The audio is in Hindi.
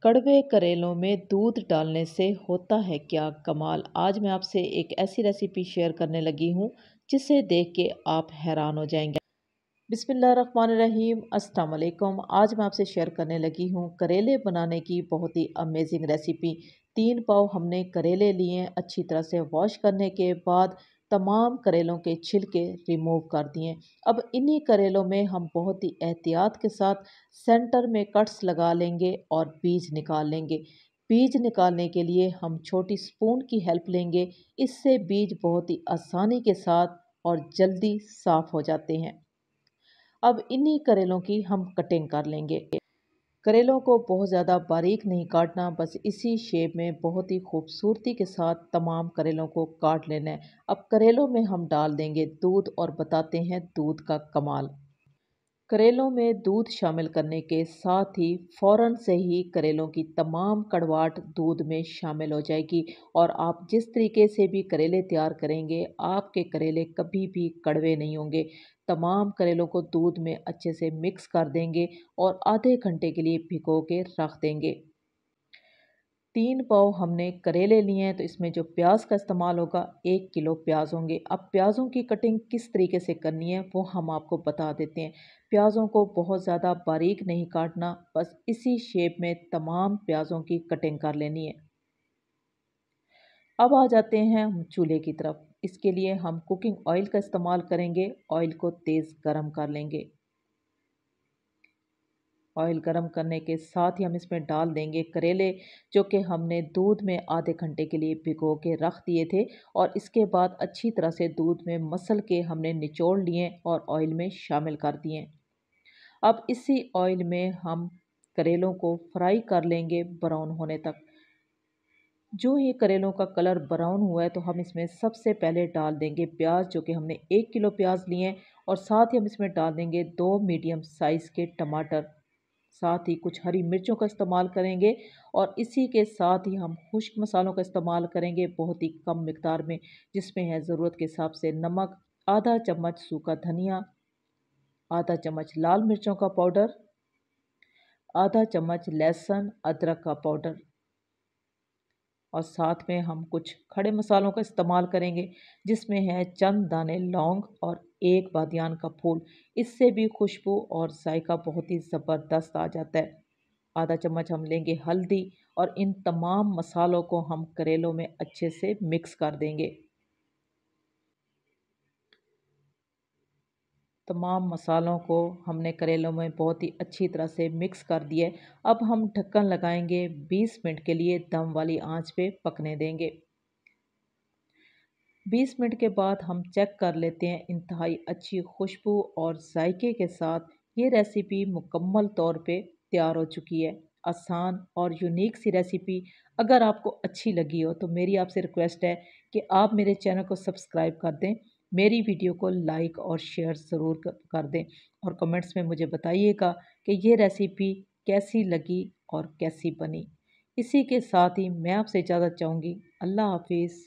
कड़वे करेलों में दूध डालने से होता है क्या कमाल। आज मैं आपसे एक ऐसी रेसिपी शेयर करने लगी हूँ जिसे देख के आप हैरान हो जाएंगे। बिस्मिल्लाहिर्रहमानिर्रहीम, अस्सलाम वालेकुम। आज मैं आपसे शेयर करने लगी हूँ करेले बनाने की बहुत ही अमेजिंग रेसिपी। 3 पाव हमने करेले लिए, अच्छी तरह से वॉश करने के बाद तमाम करेलों के छिलके रिमूव कर दिए। अब इन्हीं करेलों में हम बहुत ही एहतियात के साथ सेंटर में कट्स लगा लेंगे और बीज निकाल लेंगे। बीज निकालने के लिए हम छोटी स्पून की हेल्प लेंगे। इससे बीज बहुत ही आसानी के साथ और जल्दी साफ़ हो जाते हैं। अब इन्हीं करेलों की हम कटिंग कर लेंगे। करेलों को बहुत ज़्यादा बारीक नहीं काटना, बस इसी शेप में बहुत ही खूबसूरती के साथ तमाम करेलों को काट लेना है। अब करेलों में हम डाल देंगे दूध और बताते हैं दूध का कमाल। करेलों में दूध शामिल करने के साथ ही फ़ौरन से ही करेलों की तमाम कड़वाहट दूध में शामिल हो जाएगी और आप जिस तरीके से भी करेले तैयार करेंगे, आपके करेले कभी भी कड़वे नहीं होंगे। तमाम करेलों को दूध में अच्छे से मिक्स कर देंगे और आधे घंटे के लिए भिगो के रख देंगे। 3 पाव हमने करेले लिए हैं, तो इसमें जो प्याज का इस्तेमाल होगा 1 किलो प्याज होंगे। अब प्याज़ों की कटिंग किस तरीके से करनी है वो हम आपको बता देते हैं। प्याज़ों को बहुत ज़्यादा बारीक नहीं काटना, बस इसी शेप में तमाम प्याज़ों की कटिंग कर लेनी है। अब आ जाते हैं हम चूल्हे की तरफ। इसके लिए हम कुकिंग ऑयल का इस्तेमाल करेंगे। ऑयल को तेज़ गर्म कर लेंगे। ऑयल गर्म करने के साथ ही हम इसमें डाल देंगे करेले, जो कि हमने दूध में आधे घंटे के लिए भिगो के रख दिए थे और इसके बाद अच्छी तरह से दूध में मसल के हमने निचोड़ लिए और ऑयल में शामिल कर दिए। अब इसी ऑयल में हम करेलों को फ्राई कर लेंगे ब्राउन होने तक। जो ये करेलों का कलर ब्राउन हुआ है, तो हम इसमें सबसे पहले डाल देंगे प्याज, जो कि हमने 1 किलो प्याज लिए हैं और साथ ही हम इसमें डाल देंगे 2 मीडियम साइज़ के टमाटर। साथ ही कुछ हरी मिर्चों का इस्तेमाल करेंगे और इसी के साथ ही हम खुश्क मसालों का इस्तेमाल करेंगे बहुत ही कम मिकदार में, जिसमें है ज़रूरत के हिसाब से नमक, आधा चम्मच सूखा धनिया, आधा चम्मच लाल मिर्चों का पाउडर, आधा चम्मच लहसुन अदरक का पाउडर और साथ में हम कुछ खड़े मसालों का इस्तेमाल करेंगे, जिसमें है चंद दाने लौंग और एक बादियान का फूल। इससे भी खुशबू और जायका बहुत ही ज़बरदस्त आ जाता है। आधा चम्मच हम लेंगे हल्दी और इन तमाम मसालों को हम करेलों में अच्छे से मिक्स कर देंगे। तमाम मसालों को हमने करेलों में बहुत ही अच्छी तरह से मिक्स कर दिया है। अब हम ढक्कन लगाएंगे, 20 मिनट के लिए दम वाली आंच पे पकने देंगे। 20 मिनट के बाद हम चेक कर लेते हैं। इंतहाई अच्छी खुशबू और जायके के साथ ये रेसिपी मुकम्मल तौर पे तैयार हो चुकी है। आसान और यूनिक सी रेसिपी। अगर आपको अच्छी लगी हो तो मेरी आपसे रिक्वेस्ट है कि आप मेरे चैनल को सब्सक्राइब कर दें, मेरी वीडियो को लाइक और शेयर ज़रूर कर दें और कमेंट्स में मुझे बताइएगा कि ये रेसिपी कैसी लगी और कैसी बनी। इसी के साथ ही मैं आपसे इजाज़त चाहूँगी। अल्लाह हाफिज़।